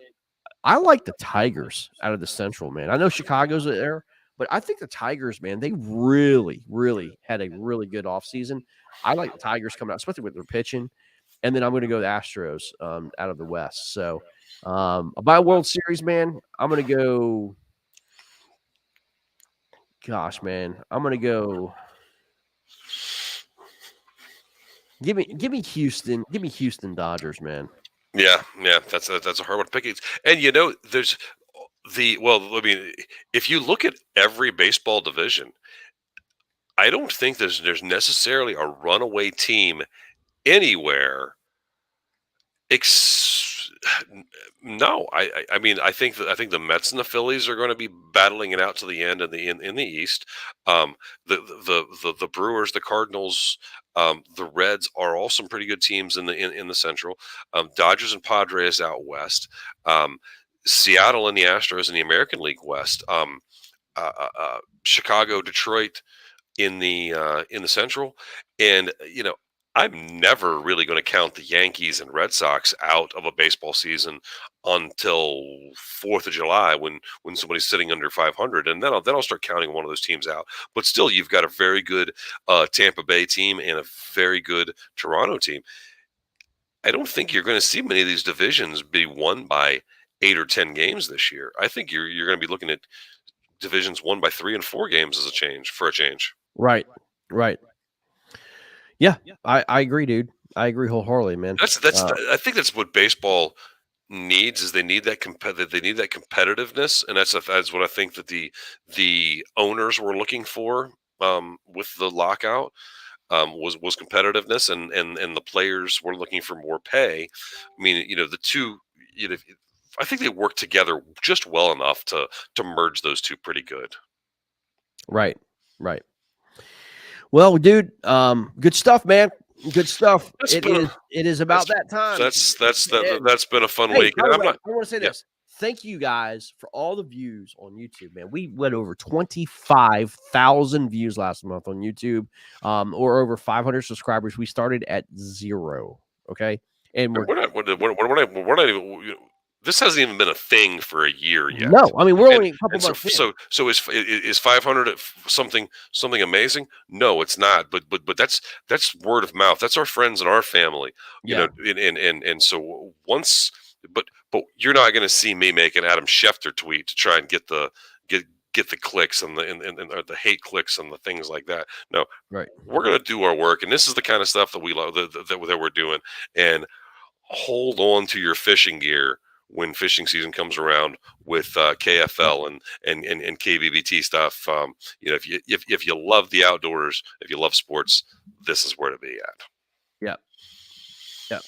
I like the Tigers out of the Central, man. I know Chicago's there, but I think the Tigers, man, they really, really had a really good offseason. I like the Tigers coming out, especially with their pitching. And then I'm going to go the Astros out of the West. So, by World Series, man, I'm going to go. Gosh, man, I'm going to go. Give me Houston. Give me Houston Dodgers, man. Yeah, yeah. That's a hard one to pick. And there's I mean, if you look at every baseball division, I don't think there's necessarily a runaway team anywhere. Ex- no, I mean, I think the Mets and the Phillies are going to be battling it out to the end in the East. The Brewers, the Cardinals, the Reds are all some pretty good teams in the Central. Dodgers and Padres out west. Um, Seattle and the Astros in the American League West. Chicago, Detroit in the Central, and I'm never really going to count the Yankees and Red Sox out of a baseball season until 4th of July when somebody's sitting under 500, and then I'll start counting one of those teams out. But still, you've got a very good Tampa Bay team and a very good Toronto team. I don't think you're going to see many of these divisions be won by 8 or 10 games this year. I think you're going to be looking at divisions won by 3 and 4 games as a change for a change. Right, right. Yeah, I agree, dude. I agree wholeheartedly, man. I think that's what baseball needs is they need that competitiveness, and that's what I think that the owners were looking for with the lockout was competitiveness, and the players were looking for more pay. I mean, the two, I think they work together just well enough to merge those two pretty good. Right, right. Well, dude, good stuff, man. Good stuff. That's been a, It is that's about that time. that's been a fun Hey, week. by And the I'm way, not. I want to say Yeah, this. Thank you guys for all the views on YouTube, man. We went over 25,000 views last month on YouTube, or over 500 subscribers. We started at 0. Okay, and and we're not even. This hasn't even been a thing for a year yet. no, I mean, we're And only a couple and so months in. so is 500 something amazing? No, it's not. But that's word of mouth. That's our friends and our family. Yeah, And so once, but you're not going to see me make an Adam Schefter tweet to try and get the clicks and or the hate clicks and the things like that. No, right. we're going to do our work, and this is the kind of stuff that we love that we're doing. And hold on to your fishing gear when fishing season comes around with KFL and KBBT stuff. If you love the outdoors, if you love sports, this is where to be at. Yeah. Yeah.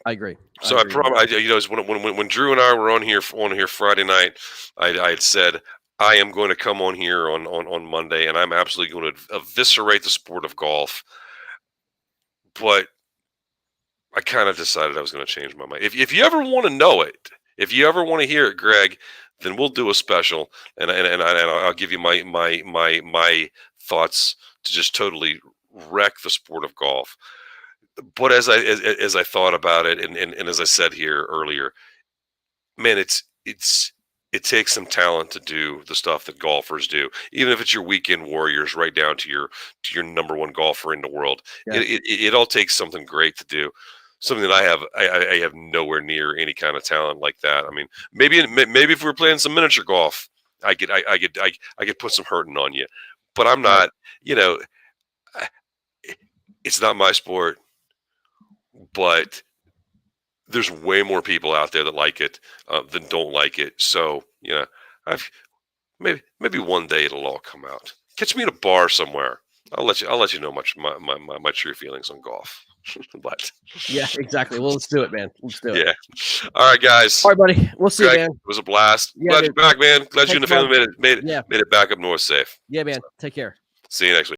I agree. So I promise, when Drew and I were on here Friday night, I had said I am going to come on here on Monday, and I'm absolutely going to eviscerate the sport of golf. But I kind of decided I was going to change my mind. If you ever want to know it, if you ever want to hear it, Greg, then we'll do a special, and I'll give you my thoughts to just totally wreck the sport of golf. But as I thought about it, and as I said here earlier, man, it takes some talent to do the stuff that golfers do, even if it's your weekend warriors, right down to your number one golfer in the world. Yeah. It all takes something great to do. Something that I have nowhere near any kind of talent like that. I mean, maybe if we were playing some miniature golf, I could put some hurting on you, but I'm not. It's not my sport. But there's way more people out there that like it than don't like it. So maybe one day it'll all come out. Catch me in a bar somewhere. I'll let you know my true feelings on golf. But yeah, exactly. Well, let's do it, man. Let's do it. Yeah. All right, guys. All right, buddy. We'll see, Greg, man. It was a blast. Yeah, Glad you're back, man. Glad you and the family made it Yeah. back up north safe. Yeah, man. Take care. See you next week.